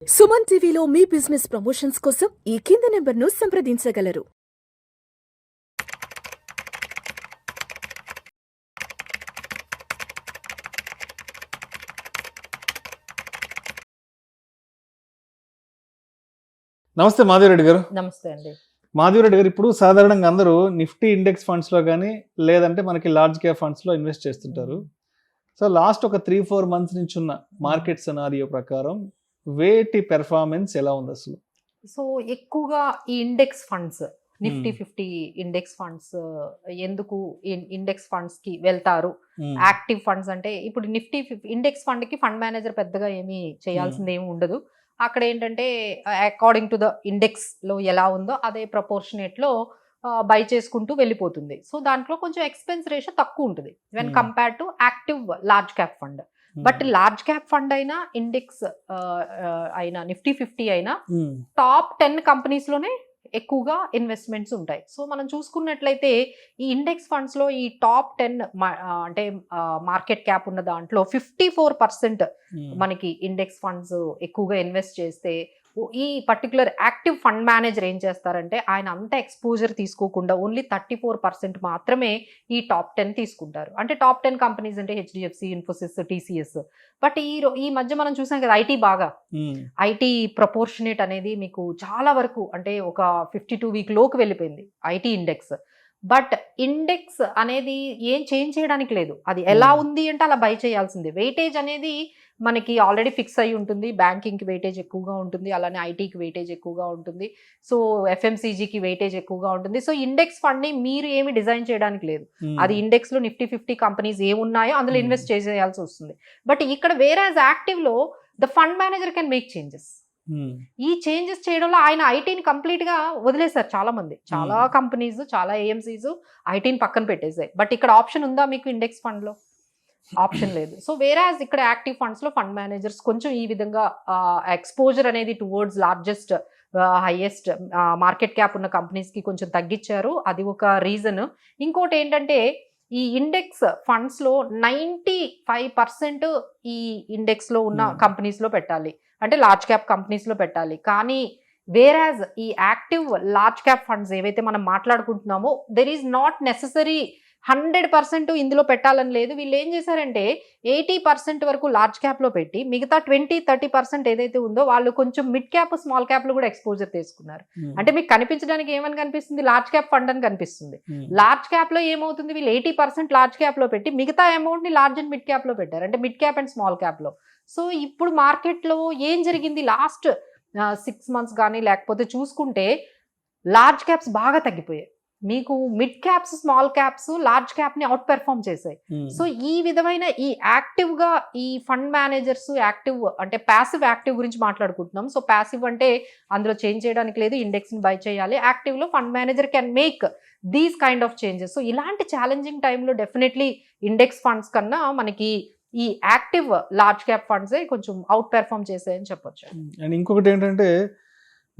సుమన్ టీవీలో మీ business promotions కోసం ఈ కింది నెంబర్ను సంప్రదించగలరు. నమస్తే మాధవిరెడ్డి గారు. నమస్తే అండి. మాధవిరెడ్డి గారు, ఇప్పుడు సాధారణంగా అందరూ నిఫ్టీ ఇండెక్స్ ఫండ్స్ లో కానీ లేదంటే మనకి లార్జ్ క్యాప్ ఫండ్స్ లో ఇన్వెస్ట్ చేస్తుంటారు. సో లాస్ట్ ఒక 3-4 మంత్స్ నుంచి ఉన్న మార్కెట్ సినారియో ప్రకారం వేటి పెర్ఫార్మెన్స్ ఎలా ఉంది అసలు? సో ఎక్కువగా ఈ index funds, Nifty 50 index funds ఎందుకు ఇండెక్స్ ఫండ్స్ కి వెళ్తారు? యాక్టివ్ ఫండ్స్ అంటే ఇప్పుడు నిఫ్టీ ఇండెక్స్ ఫండ్ కి ఫండ్ మేనేజర్ పెద్దగా ఏమీ చేయాల్సింది ఏమి ఉండదు. అక్కడ ఏంటంటే అకార్డింగ్ టు ద ఇండెక్స్ లో ఎలా ఉందో అదే ప్రపోర్షనేట్ లో బై చేసుకుంటూ వెళ్ళిపోతుంది. సో దాంట్లో కొంచెం ఎక్స్పెన్స్ రేషియో తక్కువ ఉంటుంది when compare to active large cap fund. But large cap fund అయినా ఇండెక్స్ అయినా నిఫ్టీ 50 అయినా టాప్ 10 కంపెనీస్ లోనే ఎక్కువగా ఇన్వెస్ట్మెంట్స్ ఉంటాయి. సో మనం చూసుకున్నట్లయితే ఈ ఇండెక్స్ ఫండ్స్ లో ఈ టాప్ 10 అంటే మార్కెట్ క్యాప్ ఉన్న దాంట్లో 54% మనకి ఇండెక్స్ ఫండ్స్ ఎక్కువగా ఇన్వెస్ట్ చేస్తే, ఈ పర్టికులర్ యాక్టివ్ ఫండ్ మేనేజర్ ఏం చేస్తారంటే ఆయన అంత ఎక్స్పోజర్ తీసుకోకుండా ఓన్లీ 34% మాత్రమే ఈ టాప్ 10 తీసుకుంటారు. అంటే టాప్ 10 కంపెనీస్ అంటే హెచ్డిఎఫ్సి, ఇన్ఫోసిస్, టీసీఎస్. బట్ ఈ మధ్య మనం చూసాం కదా ఐటీ బాగా ఐటీ ప్రపోర్షనేట్ అనేది మీకు చాలా వరకు అంటే ఒక 52 వీక్ లోకి వెళ్ళిపోయింది ఐటీ ఇండెక్స్. బట్ ఇండెక్స్ అనేది ఏం చేంజ్ చేయడానికి లేదు. అది ఎలా ఉంది అంటే అలా బై చేయాల్సిందే. వెయిటేజ్ అనేది మనకి ఆల్రెడీ ఫిక్స్ అయి ఉంటుంది. బ్యాంకింగ్కి వెయిటేజ్ ఎక్కువగా ఉంటుంది, అలానే ఐటీకి వెయిటేజ్ ఎక్కువగా ఉంటుంది, సో ఎఫ్ఎంసీజీకి వెయిటేజ్ ఎక్కువగా ఉంటుంది. సో ఇండెక్స్ ఫండ్ని మీరు ఏమి డిజైన్ చేయడానికి లేదు. అది ఇండెక్స్లో నిఫ్టీ 50 కంపెనీస్ ఏమున్నాయో అందులో ఇన్వెస్ట్ చేసేయాల్సి వస్తుంది. బట్ ఇక్కడ వేరే యాక్టివ్లో the fund manager can make changes. ఈ చేంజెస్ చేయడంలో ఆయన ఐటీని కంప్లీట్ గా వదిలేశారు. చాలా మంది, చాలా కంపెనీస్, చాలా ఏఎంసీస్ ఐటీని పక్కన పెట్టేసాయి. బట్ ఇక్కడ ఆప్షన్ ఉందా మీకు? ఇండెక్స్ ఫండ్ లో ఆప్షన్ లేదు. సో వేరే ఇక్కడ యాక్టివ్ ఫండ్స్ లో ఫండ్ మేనేజర్స్ కొంచెం ఈ విధంగా ఎక్స్పోజర్ అనేది towards largest highest market cap ఉన్న కంపెనీస్ కి కొంచెం తగ్గించారు. అది ఒక రీజన్. ఇంకోటి ఏంటంటే ఈ ఇండెక్స్ ఫండ్స్ లో 95% ఈ ఇండెక్స్ లో ఉన్న కంపెనీస్ లో పెట్టాలి, అంటే లార్జ్ క్యాప్ కంపెనీస్ లో పెట్టాలి. కానీ వేరాజ్ ఈ యాక్టివ్ లార్జ్ క్యాప్ ఫండ్స్ ఏవైతే మనం మాట్లాడుకుంటున్నామో దెర్ ఈజ్ నాట్ నెససరీ 100% ఇందులో పెట్టాలని లేదు. వీళ్ళు ఏం చేశారంటే 80% వరకు లార్జ్ క్యాప్ లో పెట్టి మిగతా 20-30% ఏదైతే ఉందో వాళ్ళు కొంచెం మిడ్ క్యాప్, స్మాల్ క్యాప్ లో కూడా ఎక్స్పోజర్ తీసుకున్నారు. అంటే మీకు కనిపించడానికి ఏమని కనిపిస్తుంది? లార్జ్ క్యాప్ ఫండ్ అని కనిపిస్తుంది. లార్జ్ క్యాప్ లో ఏమవుతుంది, వీళ్ళు 80% లార్జ్ క్యాప్ లో పెట్టి మిగతా అమౌంట్ ని లార్జ్ అండ్ మిడ్ క్యాప్ లో పెట్టారు, అంటే mid cap and small cap లో. సో ఇప్పుడు మార్కెట్ లో ఏం జరిగింది లాస్ట్ 6 months కానీ లేకపోతే చూసుకుంటే లార్జ్ క్యాప్స్ బాగా తగ్గిపోయాయి. మీకు mid caps, small caps large cap ని అవుట్ పెర్ఫార్మ్ చేశాయి. సో ఈ విధమైన ఈ యాక్టివ్ గా ఈ ఫండ్ మేనేజర్స్ యాక్టివ్ అంటే ప్యాసివ్ యాక్టివ్ గురించి మాట్లాడుకుంటున్నాం. సో ప్యాసివ్ అంటే అందులో చేంజ్ చేయడానికి లేదు, ఇండెక్స్ ని బై చేయాలి. యాక్టివ్ లో fund manager can make these kind of changes. So ఇలాంటి ఛాలెంజింగ్ టైంలో డెఫినెట్లీ ఇండెక్స్ ఫండ్స్ కన్నా మనకి ఈ యాక్టివ్ లార్జ్ క్యాప్ ఫండ్స్ కొంచెం అవుట్ పెర్ఫార్మ్ చేసాయని చెప్పొచ్చు. అండ్ ఇంకొకటి ఏంటంటే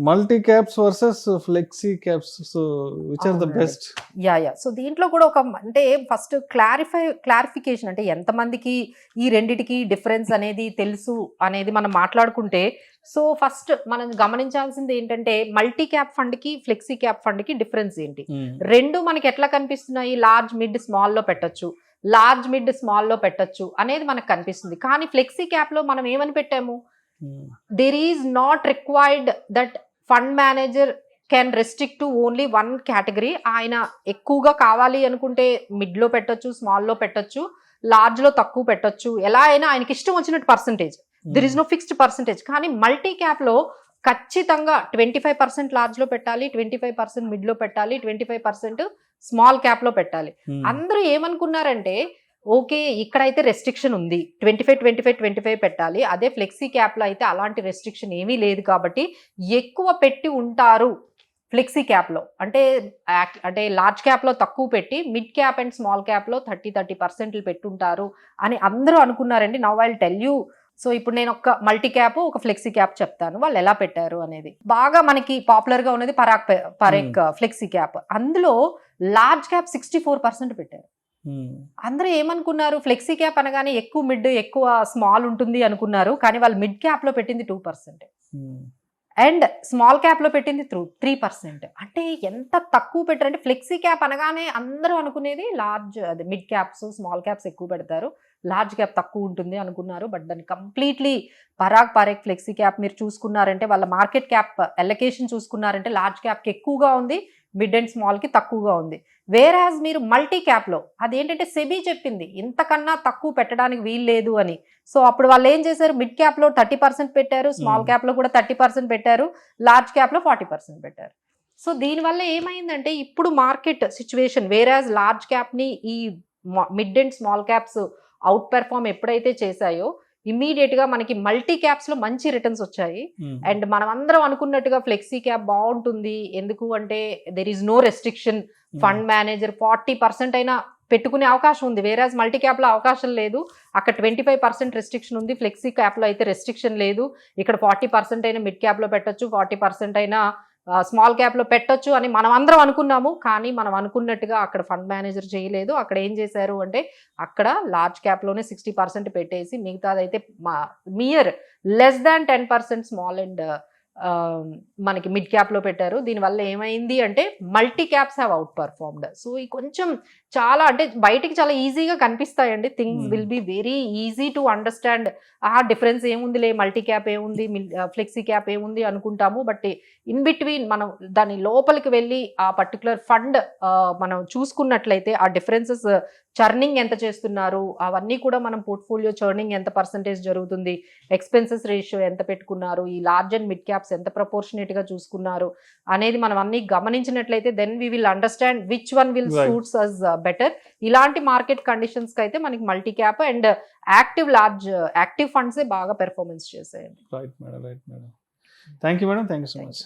multi caps versus flexi caps, so which are the best? Yeah so దీంట్లో కూడా ఒక అంటే ఫస్ట్ క్లారిఫికేషన్ అంటే ఎంతమందికి ఈ రెండిటికి డిఫరెన్స్ అనేది తెలుసు అనేది మనం మాట్లాడుకుంటే, సో ఫస్ట్ మనం గమనించాల్సింది ఏంటంటే మల్టీ క్యాప్ ఫండ్ కి ఫ్లెక్సీ క్యాప్ ఫండ్ కి డిఫరెన్స్ ఏంటి? రెండు మనకి ఎట్లా కనిపిస్తున్నాయి? లార్జ్, మిడ్, స్మాల్ లో పెట్టొచ్చు, లార్జ్, మిడ్, స్మాల్ లో పెట్టొచ్చు అనేది మనకు కనిపిస్తుంది. కానీ ఫ్లెక్సీ క్యాప్ లో మనం ఏమని పెట్టాము? There is not required that fund manager can restrict to only 1 category. ఆయన ఎక్కువగా కావాలి అనుకుంటే మిడ్ లో పెట్టొచ్చు, స్మాల్ లో పెట్టొచ్చు, లార్జ్ లో తక్కువ పెట్టొచ్చు, ఎలా అయినా ఆయనకి ఇష్టం వచ్చినట్టు percentage. There is no fixed percentage. కానీ మల్టీ క్యాప్ లో ఖచ్చితంగా 25% లార్జ్ లో పెట్టాలి, 25% మిడ్ లో పెట్టాలి, 25% స్మాల్ క్యాప్ లో పెట్టాలి. అందరూ ఏమనుకున్నారంటే ఓకే ఇక్కడైతే రెస్ట్రిక్షన్ ఉంది, 25 పెట్టాలి. అదే ఫ్లెక్సీ క్యాప్ లో అయితే అలాంటి రెస్ట్రిక్షన్ ఏమీ లేదు కాబట్టి ఎక్కువ పెట్టి ఉంటారు ఫ్లెక్సీ క్యాప్ లో. అంటే లార్జ్ క్యాప్ లో తక్కువ పెట్టి mid cap and small cap లో 30% పెట్టుంటారు అని అందరూ అనుకున్నారండి. Now I will tell you. So ఇప్పుడు నేను ఒక మల్టీ క్యాప్, ఒక ఫ్లెక్సీ క్యాప్ చెప్తాను వాళ్ళు ఎలా పెట్టారు అనేది. బాగా మనకి పాపులర్ గా ఉన్నది పరాక్ ఫ్లెక్సీ క్యాప్. అందులో లార్జ్ క్యాప్ 64% పెట్టారు. అందరూ ఏమనుకున్నారు, ఫ్లెక్సీ క్యాప్ అనగానే ఎక్కువ మిడ్ ఎక్కువ స్మాల్ ఉంటుంది అనుకున్నారు, కానీ వాళ్ళు మిడ్ క్యాప్ లో పెట్టింది 2% అండ్ స్మాల్ క్యాప్ లో పెట్టింది 3%. అంటే ఎంత తక్కువ పెట్టారంటే, ఫ్లెక్సీ క్యాప్ అనగానే అందరూ అనుకునేది లార్జ్, అదే మిడ్ క్యాప్స్ స్మాల్ క్యాప్స్ ఎక్కువ పెడతారు, లార్జ్ క్యాప్ తక్కువ ఉంటుంది అనుకున్నారు. బట్ దాన్ని completely Parag Parekh flexi cap మీరు చూసుకున్నారంటే, వాళ్ళ మార్కెట్ క్యాప్ అలొకేషన్ చూసుకున్నారంటే లార్జ్ క్యాప్కి ఎక్కువగా ఉంది, మిడ్ అండ్ స్మాల్కి తక్కువగా ఉంది. వేరాజ్ మీరు మల్టీ క్యాప్లో అదేంటంటే సెబీ చెప్పింది ఇంతకన్నా తక్కువ పెట్టడానికి వీలు లేదు అని. సో అప్పుడు వాళ్ళు ఏం చేశారు, మిడ్ క్యాప్లో 30% పెట్టారు, స్మాల్ క్యాప్లో కూడా 30% పెట్టారు, లార్జ్ క్యాప్లో 40% పెట్టారు. సో దీనివల్ల ఏమైందంటే ఇప్పుడు మార్కెట్ సిచ్యువేషన్, వేరాజ్ లార్జ్ క్యాప్ని ఈ mid and small caps out perform ఎప్పుడైతే చేశాయో ఇమ్మీడియట్ గా మనకి మల్టీ క్యాప్స్ లో మంచి రిటర్న్స్ వచ్చాయి. అండ్ మనం అందరం అనుకున్నట్టుగా ఫ్లెక్సీ క్యాప్ బాగుంటుంది, ఎందుకు అంటే there is no restriction, fund manager 40% అయినా పెట్టుకునే అవకాశం ఉంది, వేరాజ్ మల్టీ క్యాప్ లో అవకాశం లేదు. అక్కడ 25% రెస్ట్రిక్షన్ ఉంది, ఫ్లెక్సీ క్యాప్ లో అయితే రెస్ట్రిక్షన్ లేదు. ఇక్కడ 40% అయినా మిడ్ క్యాప్ లో పెట్టొచ్చు, 40% అయినా స్మాల్ క్యాప్ లో పెట్టొచ్చు అని మనం అందరం అనుకున్నాము. కానీ మనం అనుకున్నట్టుగా అక్కడ ఫండ్ మేనేజర్ చేయలేదు. అక్కడ ఏం చేశారు అంటే, అక్కడ లార్జ్ క్యాప్ లోనే 60% పెట్టేసి మిగతాదైతే mere less than 10% small and మనకి మిడ్ క్యాప్ లో పెట్టారు. దీనివల్ల ఏమైంది అంటే multi caps have outperformed. So ఈ కొంచెం చాలా అంటే బయటికి చాలా ఈజీగా కనిపిస్తాయండి, things will be very easy to understand. Difference ఏముందిలే, మల్టీ క్యాప్ ఏముంది, ఫ్లెక్సీ క్యాప్ ఏముంది అనుకుంటాము. బట్ ఇన్ బిట్వీన్ మనం దాని లోపలికి వెళ్ళి ఆ పర్టికులర్ ఫండ్ మనం చూసుకున్నట్లయితే ఆ డిఫరెన్సెస్, చర్నింగ్ ఎంత చేస్తున్నారు, అవన్నీ కూడా మనం పోర్ట్ఫోలియో చర్నింగ్ ఎంత పర్సంటేజ్ జరుగుతుంది, ఎక్స్పెన్సెస్ రేషియో ఎంత పెట్టుకున్నారు, ఈ లార్జ్ అండ్ మిడ్ క్యాప్స్ ఎంత ప్రపోర్షనేట్ గా చూసుకున్నారు అనేది మనం అన్ని గమనించినట్లయితే then we will understand which one will suits us better. ఇలాంటి మార్కెట్ కండిషన్స్ కి అయితే మనకి multi cap and active funds బాగా పెర్ఫార్మెన్స్ చేసాయండి. Right madam, right madam. Thank you madam, thank you so much.